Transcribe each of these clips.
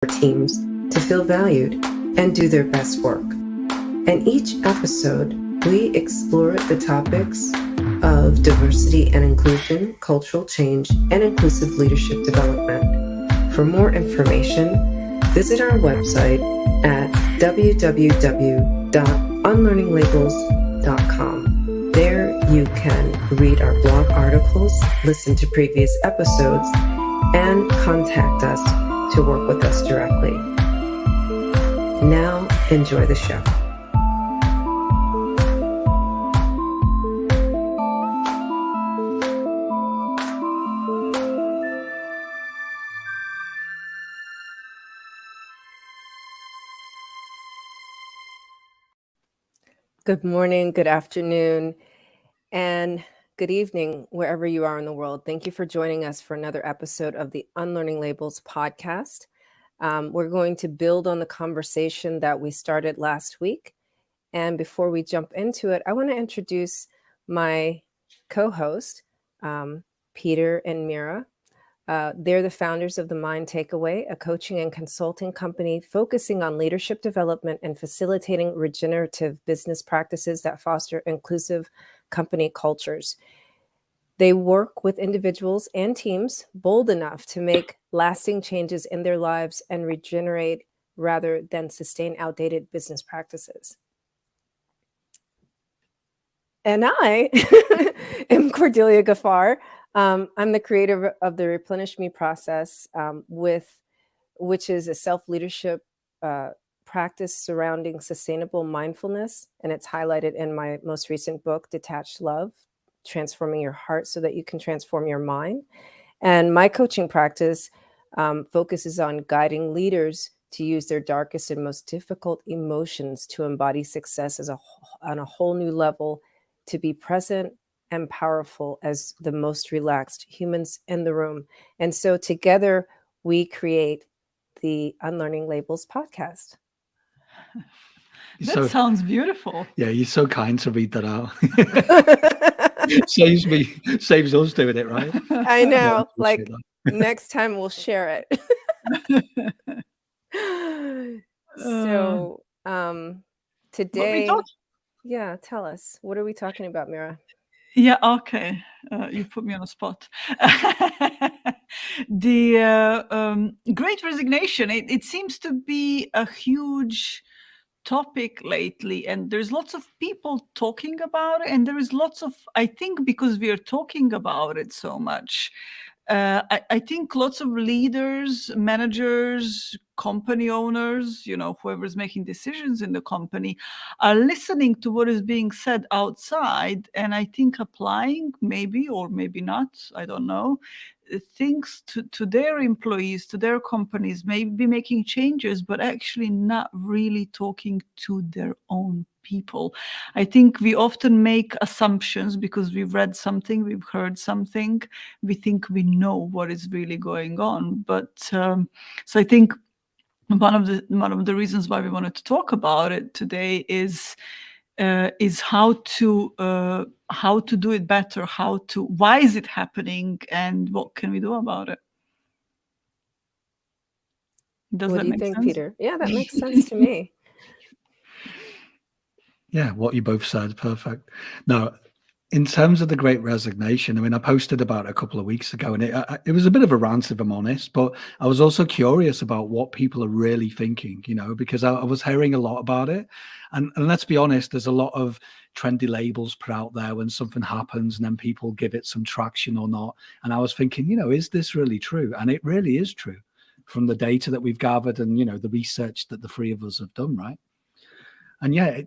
teams to feel valued and do their best work. In each episode, we explore the topics of diversity and inclusion, cultural change, and inclusive leadership development. For more information, visit our website at www.unlearninglabels.com. There you can read our blog articles, listen to previous episodes, and contact us to work with us directly. Now, enjoy the show. Good morning, good afternoon, and good evening, wherever you are in the world. Thank you for joining us for another episode of the Unlearning Labels podcast. We're going to build on the conversation that we started last week. And before we jump into it, I want to introduce my co-host, Peter and Mira. They're the founders of The Mind Takeaway, a coaching and consulting company focusing on leadership development and facilitating regenerative business practices that foster inclusive company cultures. They work with individuals and teams bold enough to make lasting changes in their lives and regenerate rather than sustain outdated business practices. And I am Cordelia Gaffar. I'm the creator of the Replenish Me process, which is a self-leadership practice surrounding sustainable mindfulness. And it's highlighted in my most recent book, Detached Love, Transforming Your Heart so that you can transform your mind. And my coaching practice focuses on guiding leaders to use their darkest and most difficult emotions to embody success on a whole new level, to be present and powerful as the most relaxed humans in the room. And so together we create the Unlearning Labels podcast. That sounds beautiful. Yeah, you're so kind to read that out. Saves us doing it, right? I know. Like next time we'll share it. So today, yeah, tell us, what are we talking about, Mira? Yeah, okay. You put me on the spot. The Great Resignation, it seems to be a huge topic lately, and there's lots of people talking about it, and there is lots of, I think because we are talking about it so much, I think lots of leaders, managers, company owners, whoever's making decisions in the company are listening to what is being said outside, and I think applying maybe or maybe not, I don't know, things to their employees, to their companies, maybe making changes, but actually not really talking to their own people. I think we often make assumptions because we've read something, we've heard something, we think we know what is really going on. But so I think one of the reasons why we wanted to talk about it today is how to do it better, why is it happening, and what can we do about it? What do you think, Peter? Yeah, that makes sense to me. Yeah, what you both said, perfect. Now, in terms of the Great Resignation, I mean, I posted about it a couple of weeks ago, and it was a bit of a rant, if I'm honest, but I was also curious about what people are really thinking, because I was hearing a lot about it. And let's be honest, there's a lot of trendy labels put out there when something happens, and then people give it some traction or not. And I was thinking, is this really true? And it really is true from the data that we've gathered and, the research that the three of us have done, right? And yeah,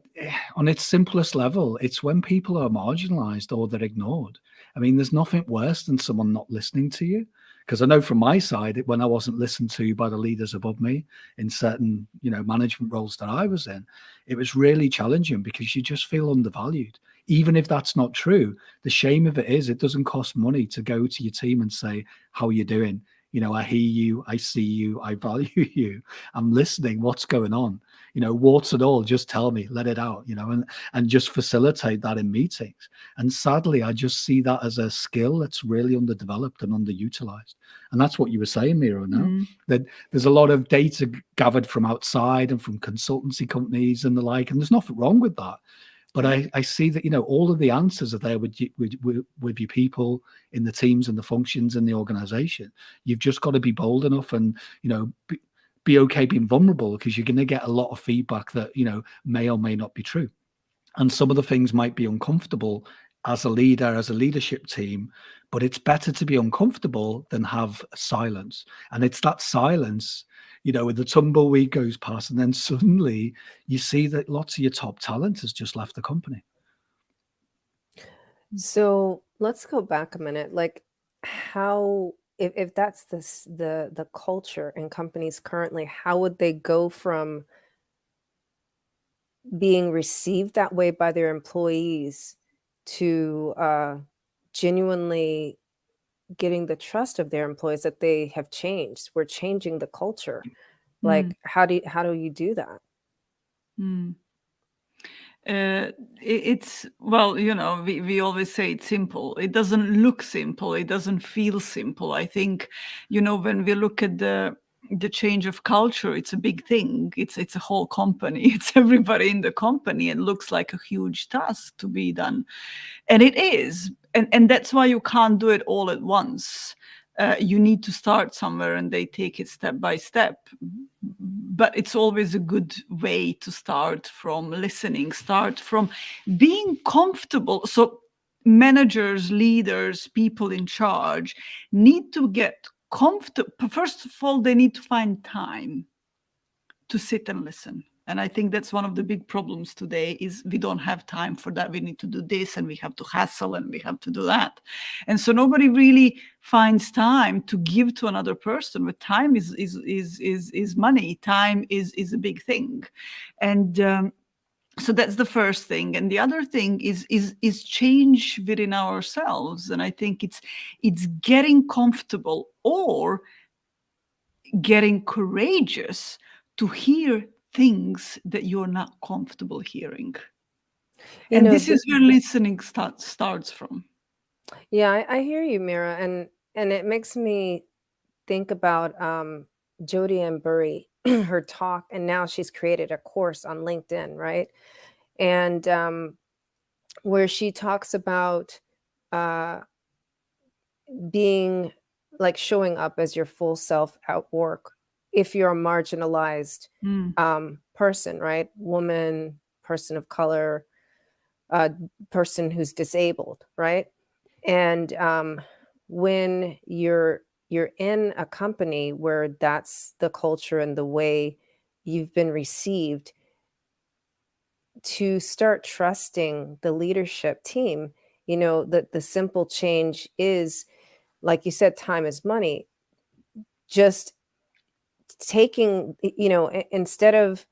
on its simplest level, it's when people are marginalized or they're ignored. I mean, there's nothing worse than someone not listening to you. Because I know from my side, when I wasn't listened to by the leaders above me in certain, management roles that I was in, it was really challenging because you just feel undervalued. Even if that's not true, the shame of it is it doesn't cost money to go to your team and say, how are you doing? I hear you, I see you, I value you, I'm listening, what's going on? Warts and all, just tell me, let it out, and just facilitate that in meetings. And sadly, I just see that as a skill that's really underdeveloped and underutilized. And that's what you were saying, Miro, now Mm, that there's a lot of data gathered from outside and from consultancy companies and the like, and there's nothing wrong with that. But I see that, all of the answers are there with your people in the teams and the functions in the organization. You've just got to be bold enough and, be okay being vulnerable, because you're going to get a lot of feedback that, may or may not be true. And some of the things might be uncomfortable as a leader, as a leadership team, but it's better to be uncomfortable than have silence. And it's that silence, when the tumbleweed goes past, and then suddenly you see that lots of your top talent has just left the company. So let's go back a minute. Like, how, if that's the culture in companies currently, how would they go from being received that way by their employees to genuinely getting the trust of their employees that they have changed? We're changing the culture. mm, Like, how do you do that? mm. It's, well, we always say it's simple. It doesn't look simple. It doesn't feel simple. I think, when we look at the change of culture, it's a big thing. It's a whole company. It's everybody in the company. It looks like a huge task to be done, and it is. And that's why you can't do it all at once. You need to start somewhere, and they take it step by step. But it's always a good way to start from listening, start from being comfortable. So managers, leaders, people in charge need to get comfortable. First of all, they need to find time to sit and listen. And I think that's one of the big problems today is we don't have time for that. We need to do this, and we have to hustle, and we have to do that. And so nobody really finds time to give to another person. But time is money. Time is a big thing. And so that's the first thing. And the other thing is change within ourselves. And I think it's getting comfortable or getting courageous to hear things that you're not comfortable hearing. You And know, this is where listening starts from. yeah, I hear you, Mira, and it makes me think about Jodie Ann Burry, her talk, and now she's created a course on LinkedIn, right? And where she talks about uh, being like showing up as your full self at work if you're a marginalized Mm, person, right? Woman, person of color, uh, person who's disabled, right? And when you're in a company where that's the culture and the way you've been received, to start trusting the leadership team, the simple change is, like you said, time is money. Just taking, instead of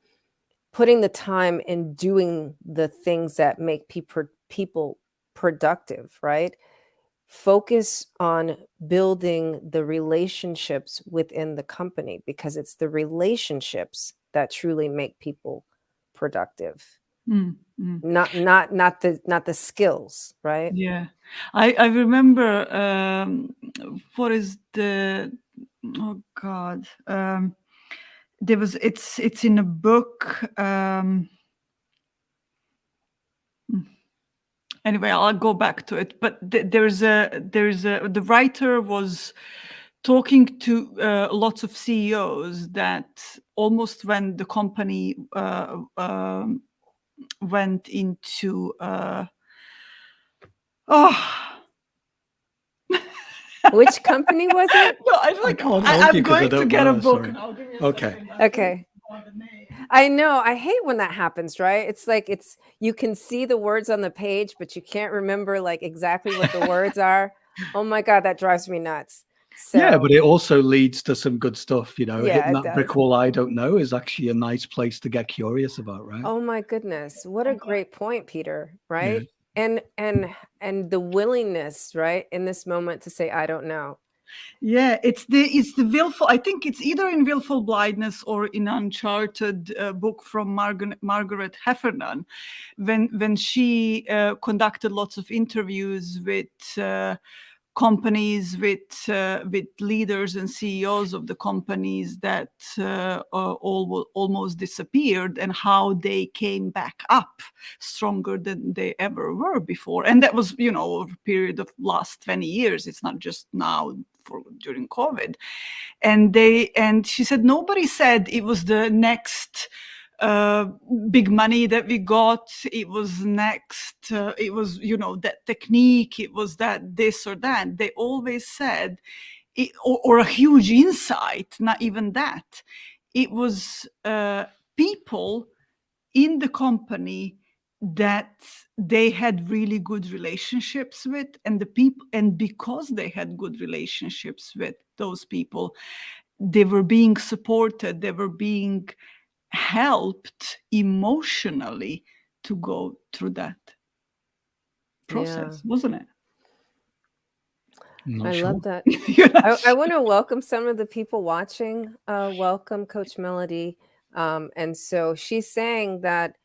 putting the time in doing the things that make people productive, right? Focus on building the relationships within the company, because it's the relationships that truly make people productive, mm, mm. not the skills, right? Yeah, I remember what is the, oh God, there was, it's in a book. Anyway, I'll go back to it. But the writer was talking to lots of CEOs that almost when the company went into oh Which company was it? no, I I like can't help you I'm because I going to don't get a know. book Sorry. now. Give me a Okay. second. Okay. I know. I hate when that happens, right? It's like you can see the words on the page, but you can't remember like exactly what the words are. Oh my God, that drives me nuts. Yeah, So but it also leads to some good stuff. yeah, Hitting it that brick does. wall I don't know is actually a nice place to get curious about, right? Oh my goodness. What a great point, Peter, Yeah. right? And the willingness, right, in this moment to say, I don't know. Yeah, it's the willful. I think it's either in Willful Blindness or in Uncharted book from Margaret Heffernan, when she conducted lots of interviews with companies, with leaders and CEOs of the companies that almost disappeared, and how they came back up stronger than they ever were before. And that was, over a period of last 20 years. It's not just now during COVID. And she said nobody said it was the next uh, big money that we got. It was next. It was, that technique. It was that this or that. They always said, or a huge insight. Not even that. It was people in the company that they had really good relationships with, and the people, and because they had good relationships with those people, they were being supported, they were being helped emotionally to go through that Yeah, process, wasn't it? I'm not I love sure. that. You're not I sure. want to welcome some of the people watching. Welcome, Coach Melody. And so she's saying that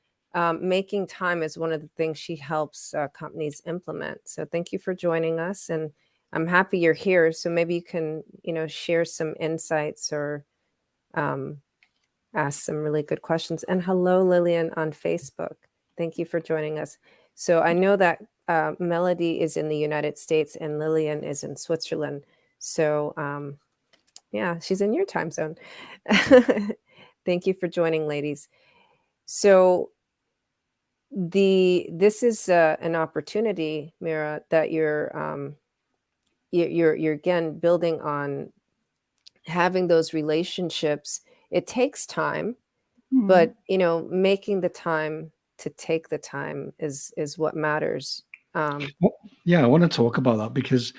making time is one of the things she helps companies implement. So thank you for joining us, and I'm happy you're here. So maybe you can, share some insights or um, ask some really good questions. And hello, Lillian on Facebook. Thank you for joining us. So I know that Melody is in the United States and Lillian is in Switzerland. So yeah, she's in your time zone. Thank you for joining, ladies. So this is an opportunity, Mira, that you're again building on having those relationships. It takes time, Mm, but making the time to take the time is what matters. Well, yeah, I want to talk about that because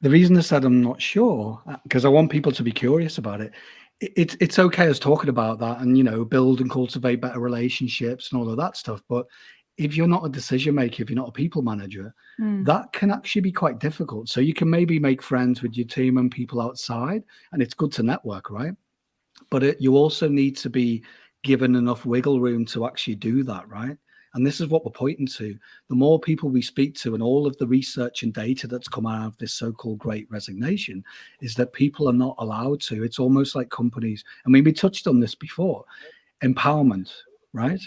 the reason I said I'm not sure, because I want people to be curious about it. It's okay as talking about that and build and cultivate better relationships and all of that stuff. But if you're not a decision maker, if you're not a people manager, mm, that can actually be quite difficult. So you can maybe make friends with your team and people outside, and it's good to network, right? But you also need to be given enough wiggle room to actually do that, right? And this is what we're pointing to. The more people we speak to, and all of the research and data that's come out of this so-called Great Resignation, is that people are not allowed to. It's almost like companies. I mean, we touched on this before. Empowerment, right?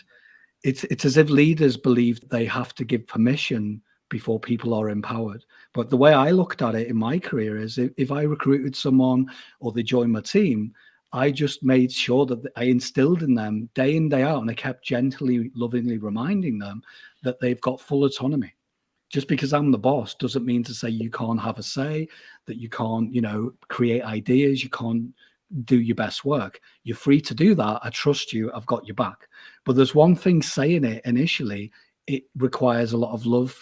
It's as if leaders believe that they have to give permission before people are empowered. But the way I looked at it in my career is if I recruited someone or they joined my team, I just made sure that I instilled in them day in, day out, and I kept gently, lovingly reminding them that they've got full autonomy. Just because I'm the boss doesn't mean to say you can't have a say, that you can't, create ideas, you can't do your best work. You're free to do that. I trust you. I've got your back. But there's one thing saying it initially, it requires a lot of love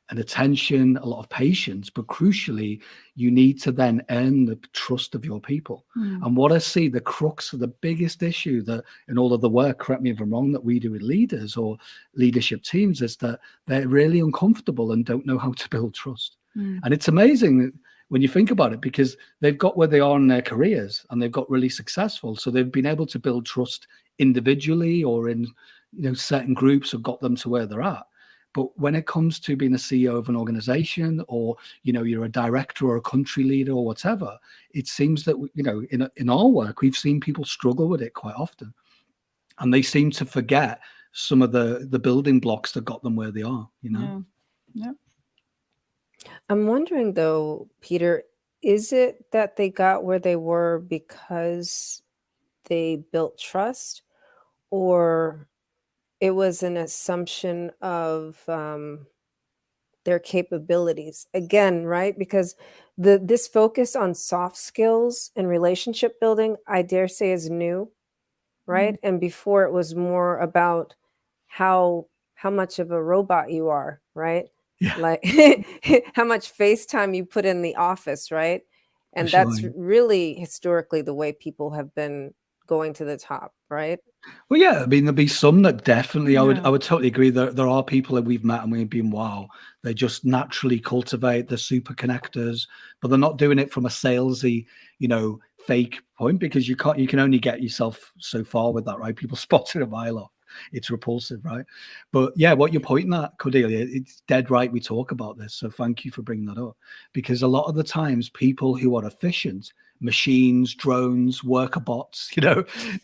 and attention, a lot of patience, but crucially, you need to then earn the trust of your people. mm, And what I see, the crux of the biggest issue that in all of the work, correct me if I'm wrong, that we do with leaders or leadership teams is that they're really uncomfortable and don't know how to build trust. mm, And it's amazing when you think about it, because they've got where they are in their careers and they've got really successful. So they've been able to build trust individually or in certain groups have got them to where they're at. But when it comes to being a CEO of an organization, or you're a director or a country leader or whatever, it seems that in our work we've seen people struggle with it quite often, and they seem to forget some of the building blocks that got them where they are. yeah, yeah. I'm wondering though, Peter, is it that they got where they were because they built trust, or it was an assumption of their capabilities again, right? Because this focus on soft skills and relationship building, I dare say, is new, Mm, right? And before it was more about how much of a robot you are, right? Yeah, Like how much FaceTime you put in the office, right? for And sure. that's really historically the way people have been going to the top, right? Well, yeah, I mean, there'll be some that definitely I Yeah. would totally agree. There are people that we've met and we've been, wow, they just naturally cultivate the super connectors, but they're not doing it from a salesy, fake point, because you can only get yourself so far with that, right? People spot it a mile off. It's repulsive, right? But yeah, what you're pointing at, Cordelia, it's dead right. We talk about this. So thank you for bringing that up, because a lot of the times people who are efficient, machines, drones, worker bots,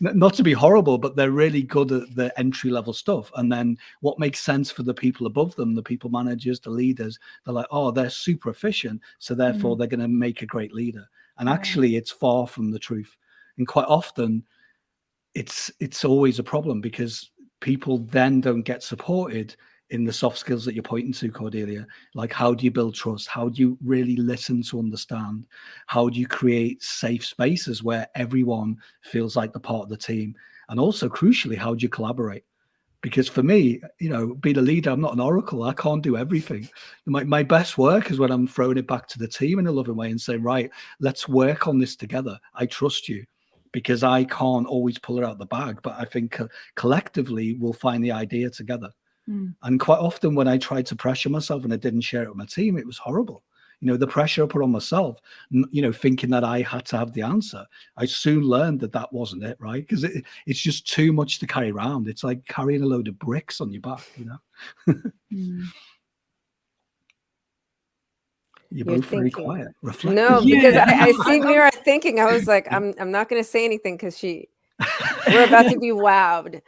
not to be horrible, but they're really good at the entry level stuff. And then what makes sense for the people above them, the people managers, the leaders, they're like, oh, they're super efficient, so therefore Mm. they're going to make a great leader. And Yeah. actually, it's far from the truth. And quite often, it's always a problem, because people then don't get supported in the soft skills that you're pointing to, Cordelia. Like, how do you build trust? How do you really listen to understand? How do you create safe spaces where everyone feels like they're part of the team? And also, crucially, how do you collaborate? Because for me, being a leader, I'm not an oracle. I can't do everything. My best work is when I'm throwing it back to the team in a loving way and saying, right, let's work on this together. I trust you, because I can't always pull it out of the bag, but I think collectively we'll find the idea together. Mm. And quite often when I tried to pressure myself and I didn't share it with my team, it was horrible. The pressure I put on myself, thinking that I had to have the answer. I soon learned that that wasn't it, right? Because it's just too much to carry around. It's like carrying a load of bricks on your back. Mm. You're You're both very thinking. quiet, No, reflective. because Yeah. I No, see Mira thinking. I was like, I'm not going to say anything because we're about to be wowed.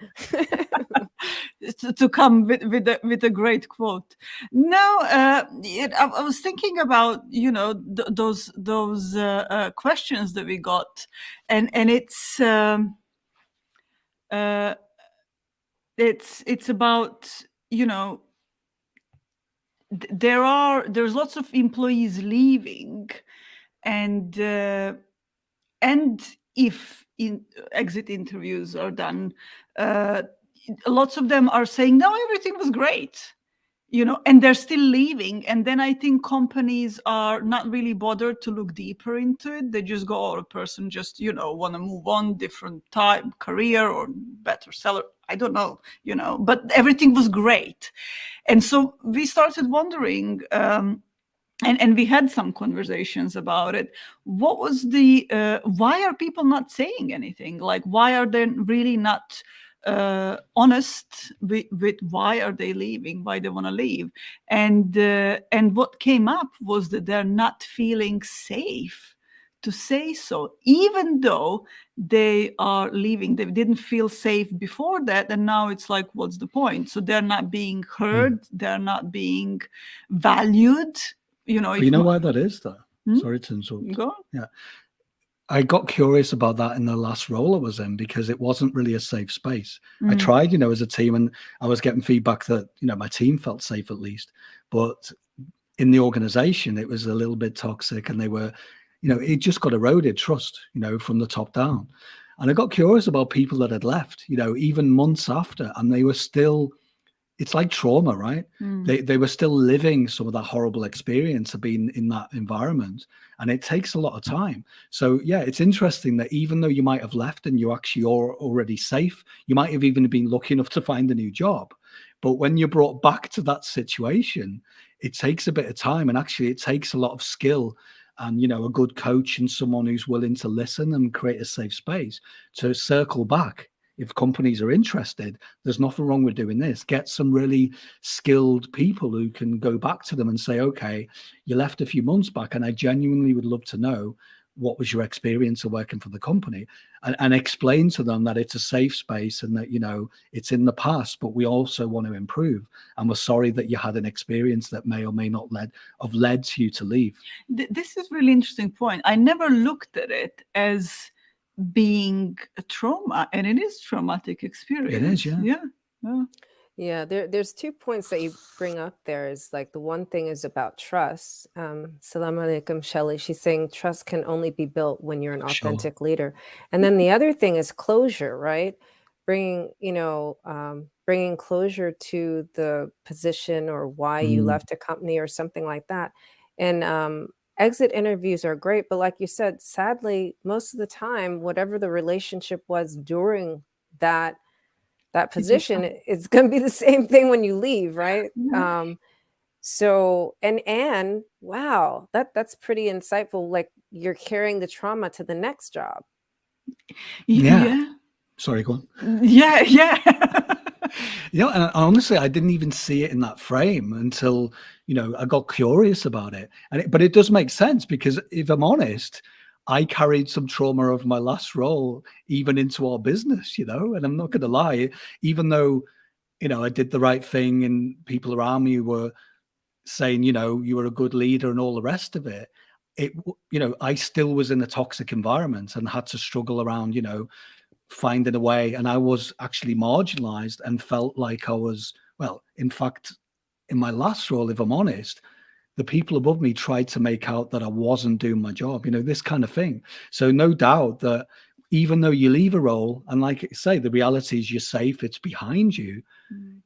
to come with a great quote. No, I was thinking about those questions that we got, and uh, it's about you know there's lots of employees leaving, and and if exit interviews are done, uh, lots of them are saying no, everything was great, and they're still leaving. And then I think companies are not really bothered to look deeper into it. They just go, oh, a person just want to move on, different type career or better salary, I don't know, but everything was great. And so we started wondering, and we had some conversations about it. What was the why are people not saying anything? Like, why are they really not honest with why are they leaving, why they want to leave? And what came up was that they're not feeling safe to say so, even though they are leaving. They didn't feel safe before that, and now it's like, what's the point? So they're not being heard, they're not being valued. But If why that is, though? hmm? Sorry to interrupt. Go. Yeah. I got curious about that in the last role I was in, because it wasn't really a safe space. I Mm, tried, as a team, and I was getting feedback that, my team felt safe at least. But in the organization, it was a little bit toxic, and they were, it just got eroded trust, from the top down. And I got curious about people that had left, even months after, and they were still, it's like trauma, right? mm, They were still living some of that horrible experience of being in that environment, and it takes a lot of time. So yeah, it's interesting that even though you might have left and you actually are already safe, you might have even been lucky enough to find a new job, but when you're brought back to that situation, it takes a bit of time, and actually it takes a lot of skill and a good coach and someone who's willing to listen and create a safe space to circle back. If companies are interested, there's nothing wrong with doing this. Get some really skilled people who can go back to them and say, okay, you left a few months back, and I genuinely would love to know what was your experience of working for the company, and explain to them that it's a safe space and that, it's in the past, but we also want to improve. And we're sorry that you had an experience that may or may not have led to you to leave. This is really interesting point. I never looked at it as being a trauma, and it is traumatic It is, experience. yeah. Yeah. Yeah. Yeah, there's 2 points that you bring up there. Is like the one thing is about trust. Salam alaikum, Shelly. She's saying trust can only be built when you're an For sure. authentic leader. And then the other thing is closure, right? Bringing closure to the position or why you Mm, left a company or something like that. And exit interviews are great, but like you said, sadly, most of the time, whatever the relationship was during that position, Position. it's going to be the same thing when you leave, right? Yeah. So and wow, that's pretty insightful. Like you're carrying the trauma to the next job. Yeah. Yeah. Sorry, go on. Yeah. Yeah. And honestly, I didn't even see it in that frame until, I got curious about it. But it does make sense because if I'm honest, I carried some trauma of my last role even into our business, and I'm not going to lie, even though, I did the right thing and people around me were saying, you were a good leader and all the rest of it. I still was in a toxic environment and had to struggle around, finding a way. And I was actually marginalized and felt like I was, well, in fact, in my last role, if I'm honest, the people above me tried to make out that I wasn't doing my job, this kind of thing. So no doubt that even though you leave a role, and like I say, the reality is you're safe, it's behind you,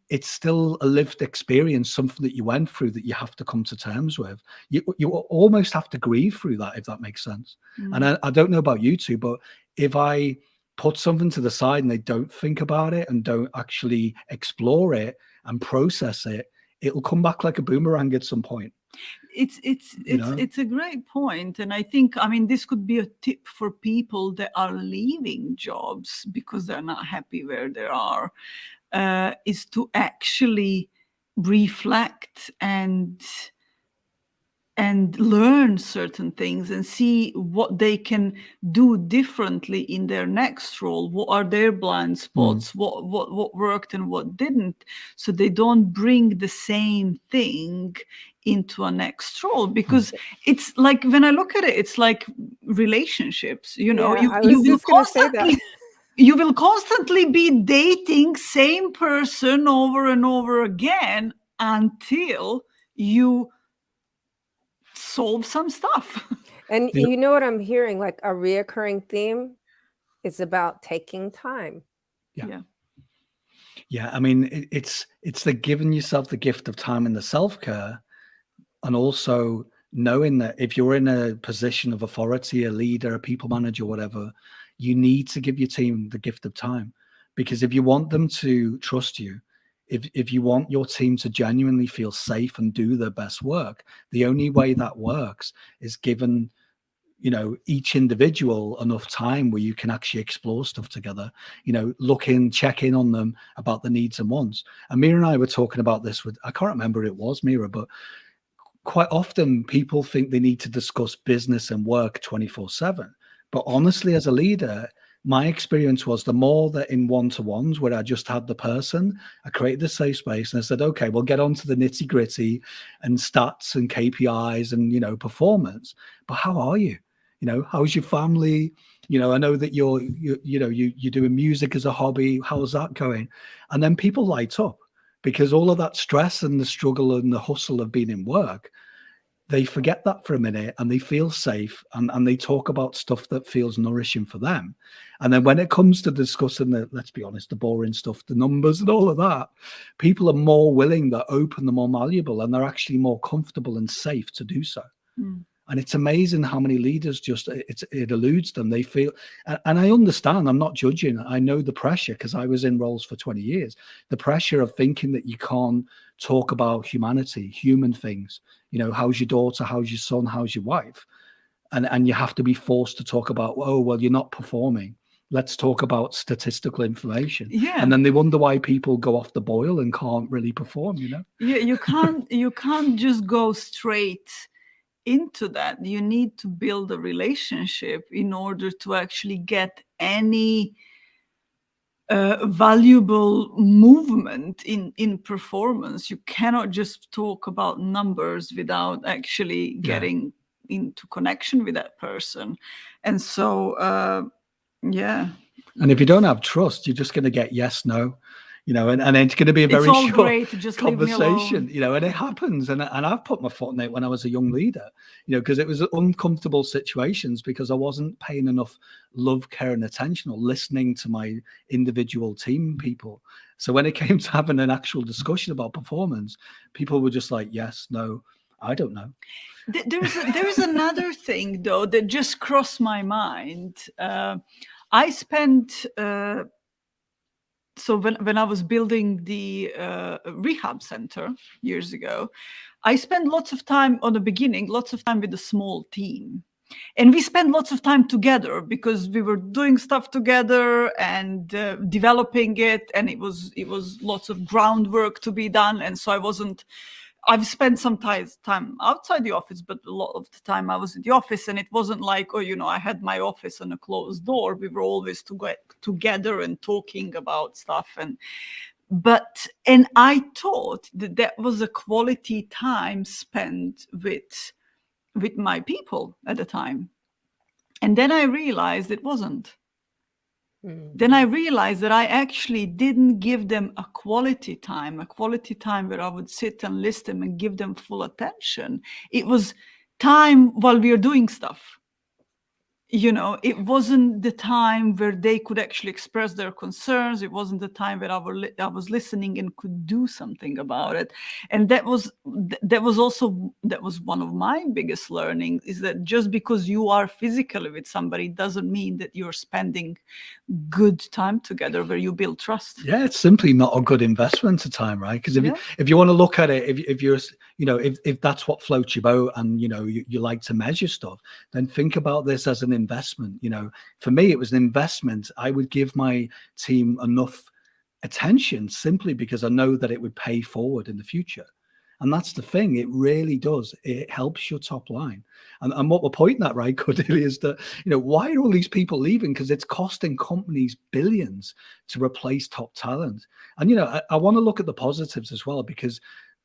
it's still a lived experience, something that you went through that you have to come to terms with. You almost have to grieve through that, if that makes sense. And I don't know about you two, but if I put something to the side and they don't think about it and don't actually explore it and process it, it'll come back like a boomerang at some point. It's a great point, and I think, I mean, this could be a tip for people that are leaving jobs because they're not happy where they are, is to actually reflect and learn certain things and see what they can do differently in their next role. What are their blind spots? What worked and what didn't, so they don't bring the same thing into a next role. Because it's like, when I look at it, it's like relationships, Yeah, I you was will just going to say that. you will constantly be dating same person over and over again until you solve some stuff. And You know, you know what I'm hearing? Like a reoccurring theme is about taking time. yeah. Yeah. Yeah. I mean, it's the giving yourself the gift of time and the self-care, and also knowing that if you're in a position of authority, a leader, a people manager, whatever, you need to give your team the gift of time. Because if you want them to trust you, if you want your team to genuinely feel safe and do their best work, the only way that works is given each individual enough time where you can actually explore stuff together, look in, check in on them about the needs and wants. And Mira and I were talking about this with, I can't remember who it was, Mira, but quite often people think they need to discuss business and work 24/7. But honestly, as a leader, my experience was the more that in one-to-ones where I just had the person, I created a safe space and I said, okay, we'll get on to the nitty gritty and stats and KPIs and, performance. But how are you? How's your family? I know that you're doing music as a hobby. How's that going? And then people light up, because all of that stress and the struggle and the hustle of being in work, they forget that for a minute and they feel safe, and they talk about stuff that feels nourishing for them. And then when it comes to discussing let's be honest, the boring stuff, the numbers and all of that, people are more willing, they're open, they're more malleable, and they're actually more comfortable and safe to do so. And it's amazing how many leaders just, it eludes them. They feel, and I understand, I'm not judging. I know the pressure because I was in roles for 20 years. The pressure of thinking that you can't talk about humanity, human things. How's your daughter? How's your son? How's your wife? And you have to be forced to talk about, oh, well, you're not performing. Let's talk about statistical information. Yeah. And then they wonder why people go off the boil and can't really perform, Yeah, you can't just go straight into that. You need to build a relationship in order to actually get any valuable movement in performance. You cannot just talk about numbers without actually getting into connection with that person. And so yeah. And if you don't have trust, you're just going to get yes, no, and it's going to be a very It's all short great, just leave me conversation, alone. and it happens. And I've put my foot in it when I was a young leader, because it was uncomfortable situations because I wasn't paying enough love, care, and attention or listening to my individual team people. So when it came to having an actual discussion about performance, people were just like, yes, no. I don't know. There is another thing though that just crossed my mind. I spent so when I was building the rehab center years ago, I spent lots of time on the beginning, lots of time with a small team. And we spent lots of time together because we were doing stuff together and developing it, and it was lots of groundwork to be done. And so I've spent some time outside the office, but a lot of the time I was in the office, and it wasn't like, oh, I had my office on a closed door. We were always together and talking about stuff. And I thought that was a quality time spent with my people at the time. And then I realized it wasn't. Then I realized that I actually didn't give them a quality time where I would sit and listen and give them full attention. It was time while we are doing stuff. It wasn't the time where they could actually express their concerns. It wasn't the time where I was listening and could do something about it. And that was one of my biggest learnings, is that just because you are physically with somebody doesn't mean that you're spending good time together where you build trust. Yeah, it's simply not a good investment of time, right? Because if you want to look at it, if you're, if that's what floats your boat, and you like to measure stuff, then think about this as an investment. For me, it was an investment. I would give my team enough attention simply because I know that it would pay forward in the future. And that's the thing. It really does. It helps your top line. And what we're pointing at, right, Cordelia, is that, why are all these people leaving? Because it's costing companies billions to replace top talent. And, I want to look at the positives as well, because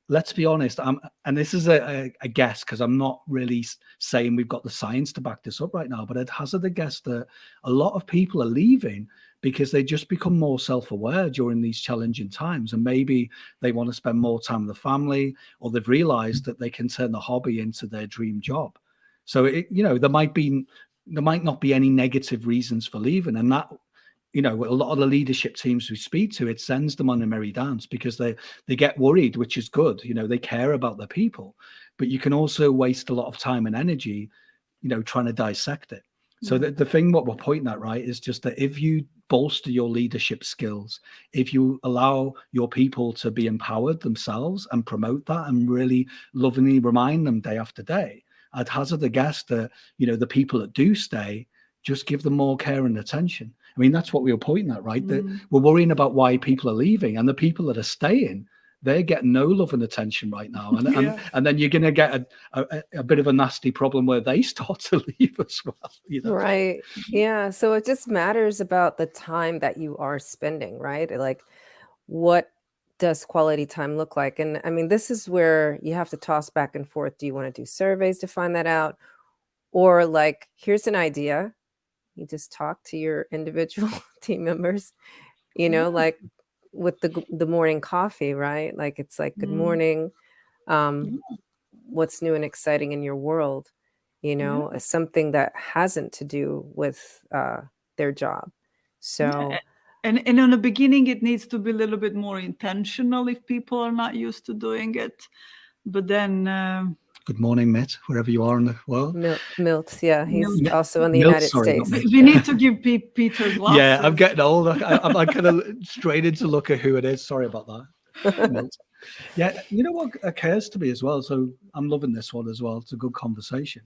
let's be honest, and this is a guess, because I'm not really saying we've got the science to back this up right now, but I'd hazard a guess that a lot of people are leaving because they just become more self-aware during these challenging times. And maybe they want to spend more time with the family, or they've realized that they can turn the hobby into their dream job. So, there might not be any negative reasons for leaving. And that, a lot of the leadership teams we speak to, it sends them on a merry dance, because they get worried, which is good. They care about their people, but you can also waste a lot of time and energy, trying to dissect it. So the thing, what we're pointing at, right, is just that if you bolster your leadership skills, if you allow your people to be empowered themselves and promote that and really lovingly remind them day after day, I'd hazard a guess that, the people that do stay, just give them more care and attention. I mean, that's what we were pointing at, right? That we're worrying about why people are leaving, and the people that are staying, they're getting no love and attention right now. And then you're going to get a bit of a nasty problem where they start to leave as well. Right. Yeah. So it just matters about the time that you are spending, right? Like, what does quality time look like? And I mean, this is where you have to toss back and forth. Do you want to do surveys to find that out? Or like, here's an idea. You just talk to your individual team members, like with the morning coffee, right? Like, it's like, good morning. What's new and exciting in your world? Something that hasn't to do with their job. So, and in the beginning, it needs to be a little bit more intentional if people are not used to doing it. But then, good morning, Mitt, wherever you are in the world. Milt, yeah, he's also in the United States. We need to give Peter glasses. Yeah, I'm getting old. I'm kind of straining to look at who it is. Sorry about that, Milt. Yeah, you know what occurs to me as well? So I'm loving this one as well. It's a good conversation.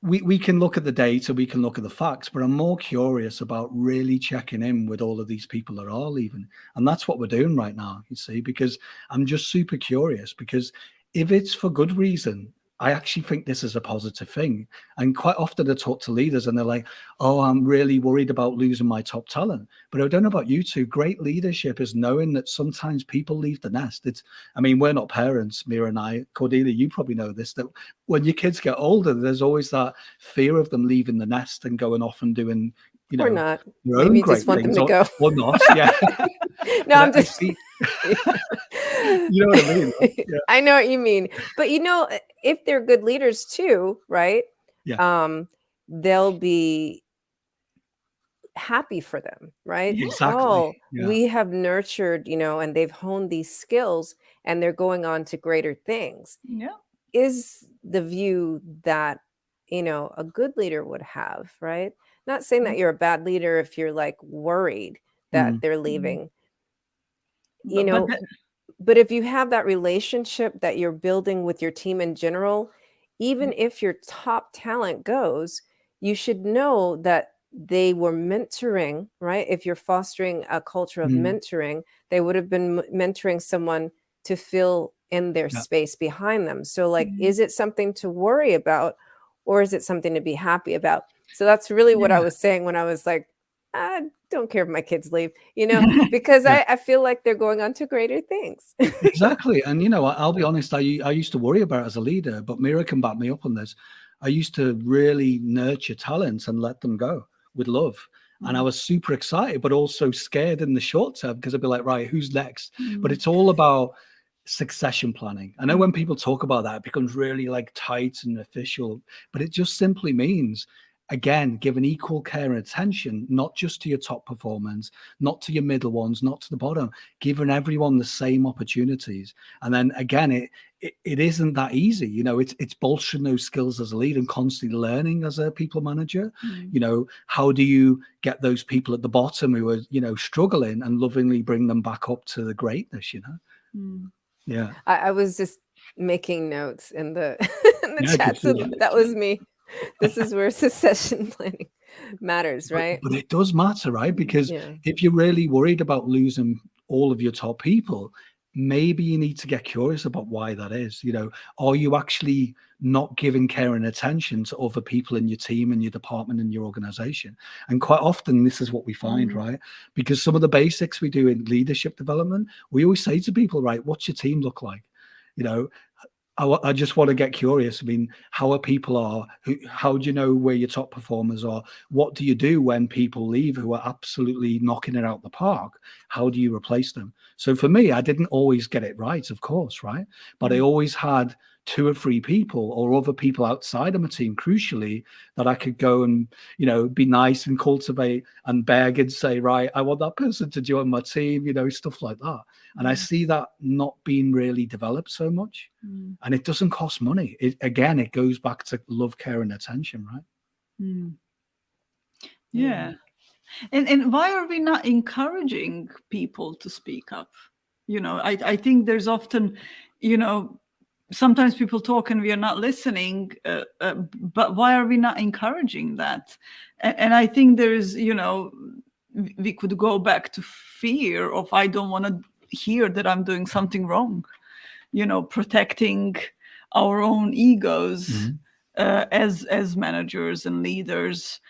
We can look at the data, we can look at the facts, but I'm more curious about really checking in with all of these people that are leaving. And that's what we're doing right now, you see, because I'm just super curious, because if it's for good reason, I actually think this is a positive thing. And quite often I talk to leaders and they're like, oh, I'm really worried about losing my top talent. But I don't know about you two. Great leadership is knowing that sometimes people leave the nest. We're not parents, Mira and I. Cordelia, you probably know this, that when your kids get older, there's always that fear of them leaving the nest and going off and doing, or not. Your Maybe own you great just want things, them to go. or not. Yeah. No, I'm just. You know what I mean? Yeah. I know what you mean. But if they're good leaders too, right? Yeah. They'll be happy for them, right? Yeah. Exactly. Oh, Yeah. we have nurtured, and they've honed these skills and they're going on to greater things, Yeah. is the view that, a good leader would have, right? Not saying that you're a bad leader if you're like worried that Mm. they're Mm. leaving, you But know, that, but if you have that relationship that you're building with your team in general, even if your top talent goes, you should know that they were mentoring, right? If you're fostering a culture of Mm. mentoring, they would have been mentoring someone to fill in their Yeah. space behind them. So, like, Mm. is it something to worry about or is it something to be happy about? So, that's really what I Yeah. was saying when I was like, I don't care if my kids leave, because Yeah. I feel like they're going on to greater things. Exactly. And I'll be honest, I used to worry about it as a leader, but Mira can back me up on this. I used to really nurture talents and let them go with love. And I Mm. was super excited, but also scared in the short term because I'd be like, right, who's next? But Mm. it's all about succession planning. I know Mm. when people talk about that, it becomes really like tight and official, but it just simply means, again, giving equal care and attention, not just to your top performers, not to your middle ones, not to the bottom, giving everyone the same opportunities. And then again, it isn't that easy. It's bolstering those skills as a leader and constantly learning as a people manager. Mm. How do you get those people at the bottom who are, struggling and lovingly bring them back up to the greatness? Mm. Yeah. I was just making notes in the in the Yeah, I can chat, see so that. that was me. This is where succession planning matters, But right? but it does matter, right? Because Yeah. if you're really worried about losing all of your top people, maybe you need to get curious about why that is. Are you actually not giving care and attention to other people in your team and your department and your organization? And quite often, this is what we find, Mm. right? Because some of the basics we do in leadership development, we always say to people, right, what's your team look like? You know, I just want to get curious. I mean, how are people are? How do you know where your top performers are? What do you do when people leave who are absolutely knocking it out the park? How do you replace them? So for me, I didn't always get it right, of course, right? But I Mm. always had two or three people or other people outside of my team, crucially, that I could go and, be nice and cultivate and beg and say, right, I want that person to join my team, stuff like that. And I Mm. see that not being really developed so much. Mm. And it doesn't cost money. It goes back to love, care, and attention, right? Mm. Yeah. Yeah. And why are we not encouraging people to speak up? I think there's often, you know, sometimes people talk and we are not listening, but why are we not encouraging that? And I think there's, we could go back to fear of, I don't want to hear that I'm doing something wrong, protecting our own egos Mhm. as managers and leaders,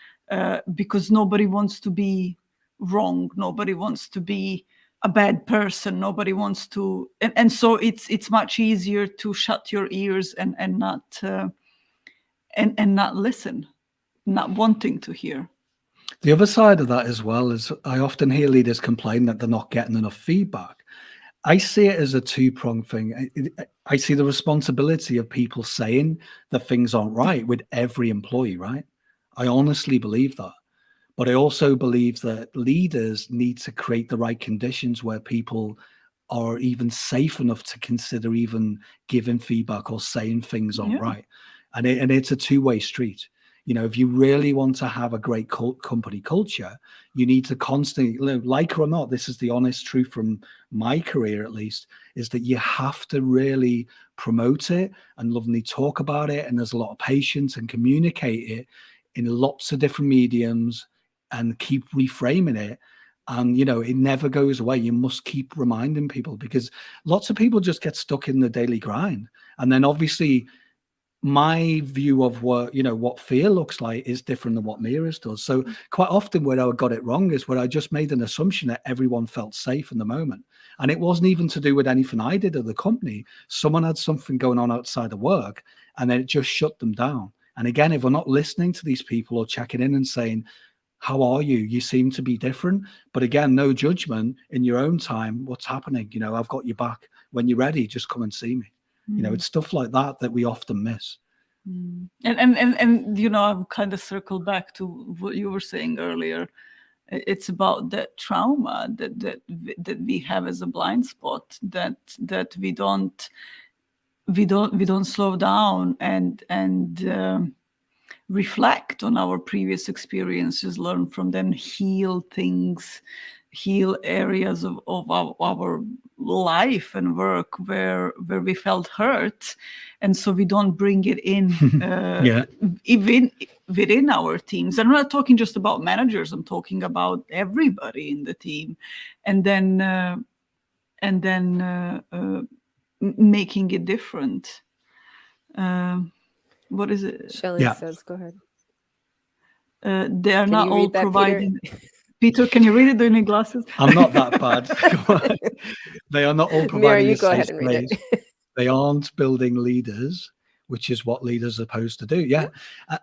because nobody wants to be wrong, nobody wants to be a bad person, nobody wants to, and so it's much easier to shut your ears and not and not listen, not wanting to hear. The other side of that as well is I often hear leaders complain that they're not getting enough feedback. I see it as a two-pronged thing. I see the responsibility of people saying that things aren't right with every employee, right? I honestly believe that. But I also believe that leaders need to create the right conditions where people are even safe enough to consider even giving feedback or saying things aren't Yeah. right. And it's a two-way street. If you really want to have a great company culture, you need to constantly, like it or not, this is the honest truth from my career at least, is that you have to really promote it and lovingly talk about it. And there's a lot of patience and communicate it in lots of different mediums and keep reframing it. And it never goes away. You must keep reminding people because lots of people just get stuck in the daily grind. And then obviously my view of what fear looks like is different than what Mira's does. So quite often where I got it wrong is where I just made an assumption that everyone felt safe in the moment. And it wasn't even to do with anything I did at the company. Someone had something going on outside of work and then it just shut them down. And again, if we're not listening to these people or checking in and saying, how are you? You seem to be different. But again, no judgment in your own time. What's happening? I've got your back. When you're ready, just come and see me. Mm. It's stuff like that that we often miss. Mm. And I've kind of circled back to what you were saying earlier. It's about that trauma that we have as a blind spot, that we don't slow down and reflect on our previous experiences, learn from them, heal things, heal areas of our life and work where we felt hurt, and so we don't bring it in, Yeah. even within our teams. And I'm not talking just about managers, I'm talking about everybody in the team. And then making it different. um, what is it? Shelley Yeah. says, go ahead. They are Can not you all read that, Peter? providing. Peter, can you read it? Do you need glasses? I'm not that bad. Come on. They are not all Mira, providing you a go safe ahead and read it. space. They aren't building leaders, which is what leaders are supposed to do. Yeah.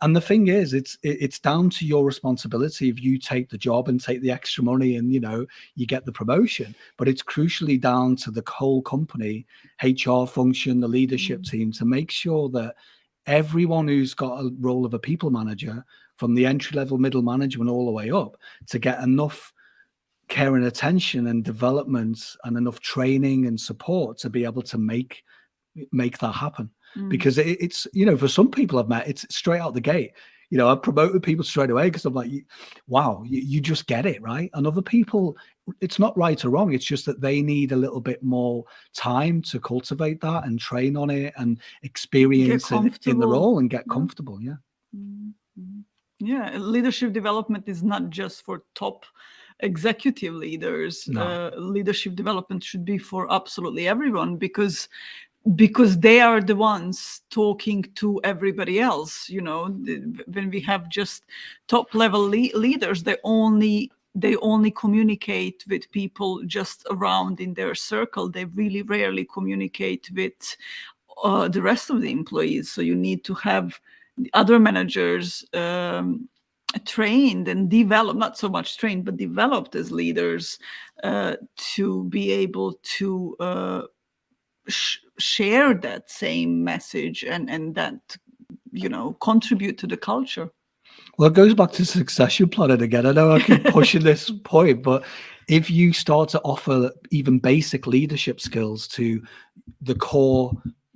And the thing is, it's down to your responsibility if you take the job and take the extra money and, you get the promotion. But it's crucially down to the whole company, HR function, the leadership team, to make sure that everyone who's got a role of a people manager, from the entry level, middle management, all the way up, to get enough care and attention and development and enough training and support to be able to make that happen. Because it's, for some people I've met, it's straight out the gate. I've promoted people straight away because I'm like, wow, you just get it, right? And other people, it's not right or wrong, it's just that they need a little bit more time to cultivate that and train on it and experience it in the role and get comfortable. Yeah. Yeah, leadership development is not just for top executive leaders. No. Leadership development should be for absolutely everyone, because they are the ones talking to everybody else. When we have just top level leaders, they only communicate with people just around in their circle. They really rarely communicate with the rest of the employees. So you need to have the other managers trained and developed, not so much trained, but developed as leaders, to be able to share that same message and that, contribute to the culture. Well, it goes back to succession planning again. I know I keep pushing this point, but if you start to offer even basic leadership skills to the core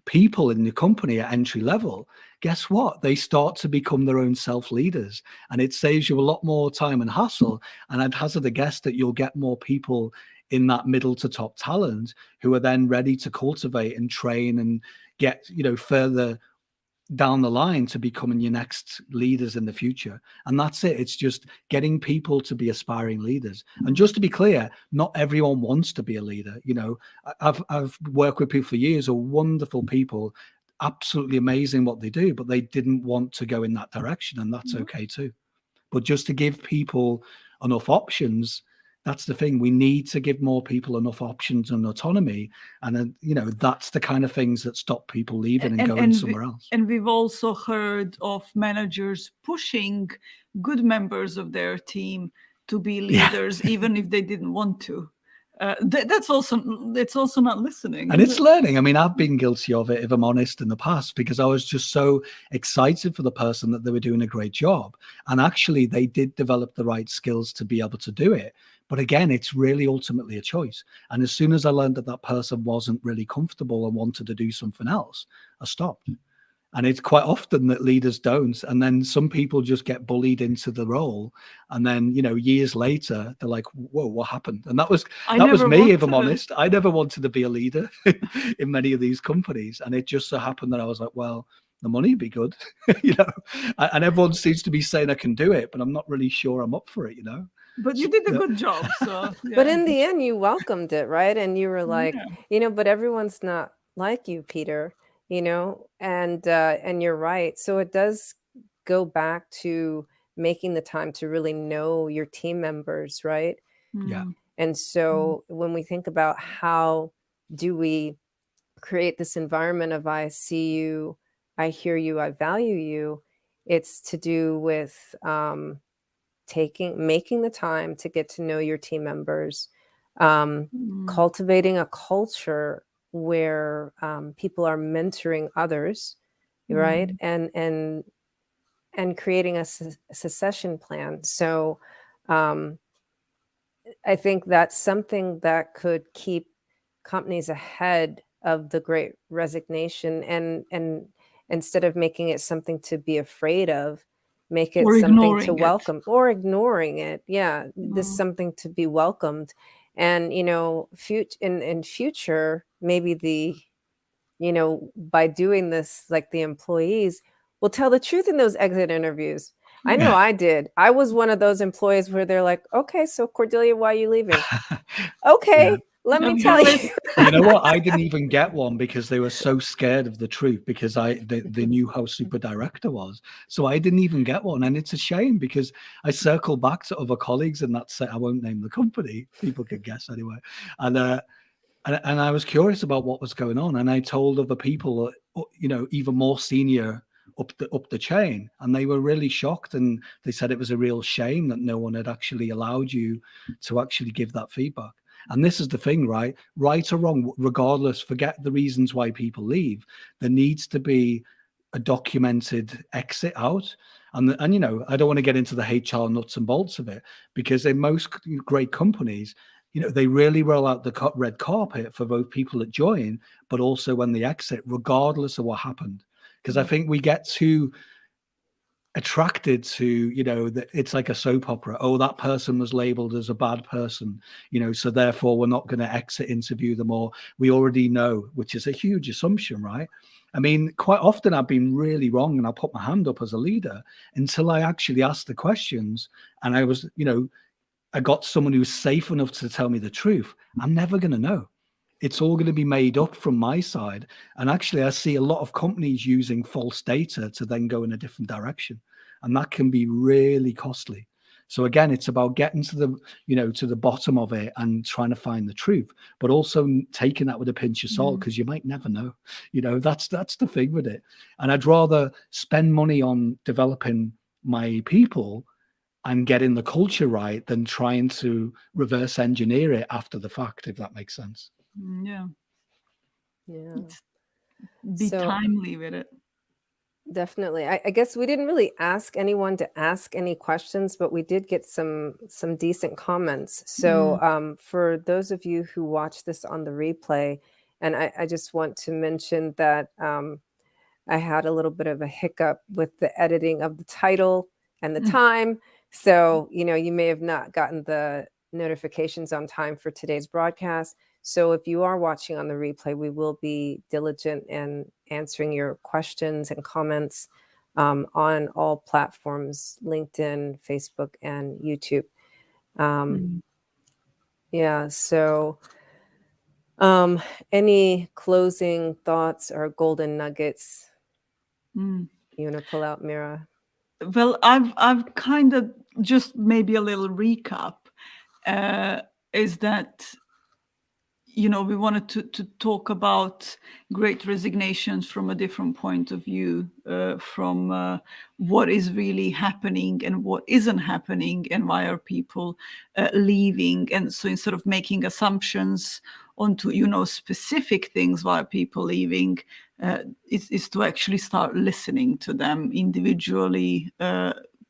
people in the company at entry level, guess what? They start to become their own self leaders, and it saves you a lot more time and hassle. And I'd hazard a guess that you'll get more people in that middle to top talent who are then ready to cultivate and train and get, further down the line to becoming your next leaders in the future. And that's it. It's just getting people to be aspiring leaders. And just to be clear, not everyone wants to be a leader. I've worked with people for years, are wonderful people, absolutely amazing what they do, but they didn't want to go in that direction, and that's okay too. But just to give people enough options, that's the thing. We need to give more people enough options and autonomy. And then, that's the kind of things that stop people leaving and going somewhere else. And we've also heard of managers pushing good members of their team to be leaders, even if they didn't want to. That's also not listening. And it's learning. I mean, I've been guilty of it, if I'm honest, in the past, because I was just so excited for the person that they were doing a great job. And actually, they did develop the right skills to be able to do it. But again, it's really ultimately a choice. And as soon as I learned that that person wasn't really comfortable and wanted to do something else, I stopped. And it's quite often that leaders don't. And then some people just get bullied into the role. And then, years later, they're like, whoa, what happened? And that was me, if I'm honest. I never wanted to be a leader in many of these companies. And it just so happened that I was like, well, the money would be good, and everyone seems to be saying I can do it, but I'm not really sure I'm up for it, But you did a good job. So, yeah. But in the end, you welcomed it, right? And you were like, but everyone's not like you, Peter, and you're right. So it does go back to making the time to really know your team members, right? Yeah. And so when we think about how do we create this environment of I see you, I hear you, I value you, it's to do with making the time to get to know your team members, cultivating a culture where people are mentoring others, right? And creating a succession plan. So I think that's something that could keep companies ahead of the Great Resignation, and instead of making it something to be afraid of, make it Or something to ignoring it. welcome or ignoring it. Yeah, this is Mm, something to be welcomed. And in future, maybe by doing this, like the employees will tell the truth in those exit interviews. I know yeah. I did. I was one of those employees where they're like, okay, so Cordelia, why are you leaving? Okay, Yeah. let me Yeah, tell tell it. you. You know what? I didn't even get one because they were so scared of the truth because they knew how super director was. So I didn't even get one. And it's a shame because I circle back to other colleagues and that's I won't name the company. People could guess anyway. And and I was curious about what was going on, and I told other people, even more senior up the chain, and they were really shocked, and they said it was a real shame that no one had actually allowed you to actually give that feedback. And this is the thing, right or wrong, regardless, forget the reasons why people leave. There needs to be a documented exit out. And I don't want to get into the HR nuts and bolts of it, because in most great companies, they really roll out the red carpet for both people that join, but also when they exit, regardless of what happened. Because I think we get too attracted to, it's like a soap opera. Oh, that person was labeled as a bad person, so therefore we're not going to exit interview them, or we already know, which is a huge assumption, right? I mean, quite often I've been really wrong and I'll put my hand up as a leader until I actually asked the questions and I got someone who's safe enough to tell me the truth. I'm never going to know. It's all going to be made up from my side. And actually, I see a lot of companies using false data to then go in a different direction. And that can be really costly. So again, it's about getting to the bottom of it and trying to find the truth, but also taking that with a pinch of salt, Mm, because you might never know. That's the thing with it. And I'd rather spend money on developing my people and getting the culture right than trying to reverse engineer it after the fact, if that makes sense. yeah. Yeah. It's, be So timely with it. definitely. I guess we didn't really ask anyone to ask any questions, but we did get some decent comments. Mm, So for those of you who watch this on the replay, and I just want to mention that I had a little bit of a hiccup with the editing of the title and the mm, time. So, you may have not gotten the notifications on time for today's broadcast. So, if you are watching on the replay, we will be diligent in answering your questions and comments on all platforms: LinkedIn, Facebook, and YouTube. Um, mm, yeah. So, um, any closing thoughts or golden nuggets mm. you want to pull out, Mira? Well, I've kind of just maybe a little recap, uh, is that we wanted to talk about great resignations from a different point of view, from what is really happening and what isn't happening, and why are people leaving. And so instead of making assumptions onto specific things why are people leaving, is to actually start listening to them individually,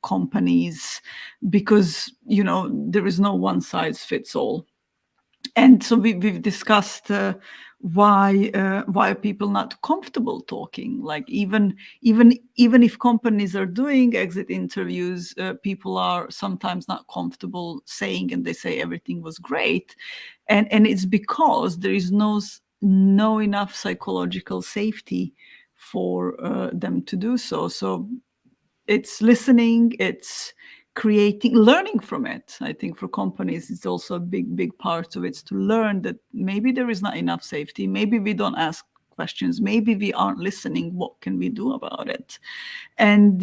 companies, because there is no one size fits all. And so we've discussed why are people not comfortable talking. Like even if companies are doing exit interviews, people are sometimes not comfortable saying, and they say everything was great, and it's because there is no enough psychological safety for them to do so. So it's listening, it's creating, learning from it. I think for companies it's also a big part of it, to learn that maybe there is not enough safety, maybe we don't ask questions, maybe we aren't listening, what can we do about it? And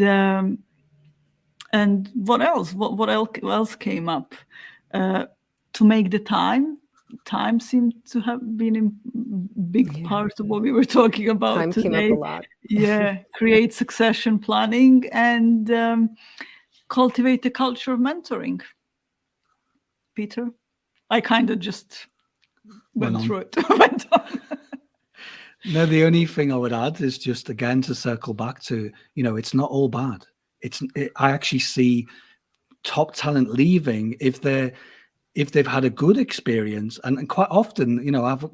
what else, what else came up? uh, to make the time seemed to have been a big Yeah. part of what we were talking about Time came up a today. lot. Yeah, create succession planning, and cultivate a culture of mentoring. Peter, I kind of just Went went on. through it. Went on. No, the only thing I would add is just again to circle back to, it's not all bad. I actually see top talent leaving if they've had a good experience, and quite often, I've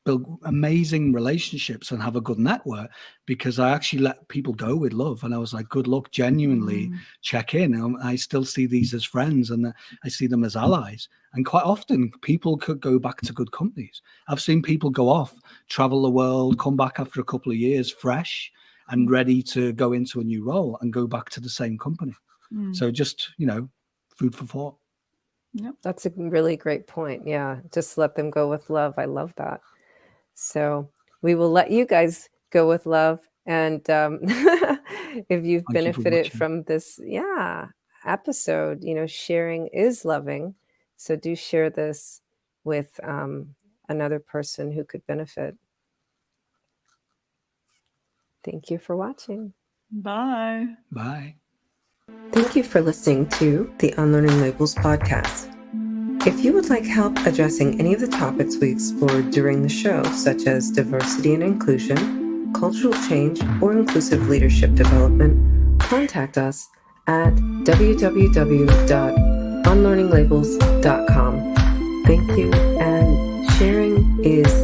built amazing relationships and have a good network because I actually let people go with love. And I was like, good luck, genuinely check in. I still see these as friends, and I see them as allies. And quite often people could go back to good companies. I've seen people go off, travel the world, come back after a couple of years fresh and ready to go into a new role and go back to the same company. So just, food for thought. Yep. That's a really great point. Yeah, just let them go with love. I love that. So we will let you guys go with love. And if you've Thank you for benefited watching. from this, episode, sharing is loving. So do share this with another person who could benefit. Thank you for watching. Bye. Bye. Thank you for listening to the Unlearning Labels podcast. If you would like help addressing any of the topics we explored during the show, such as diversity and inclusion, cultural change, or inclusive leadership development, contact us at www.unlearninglabels.com. Thank you, and sharing is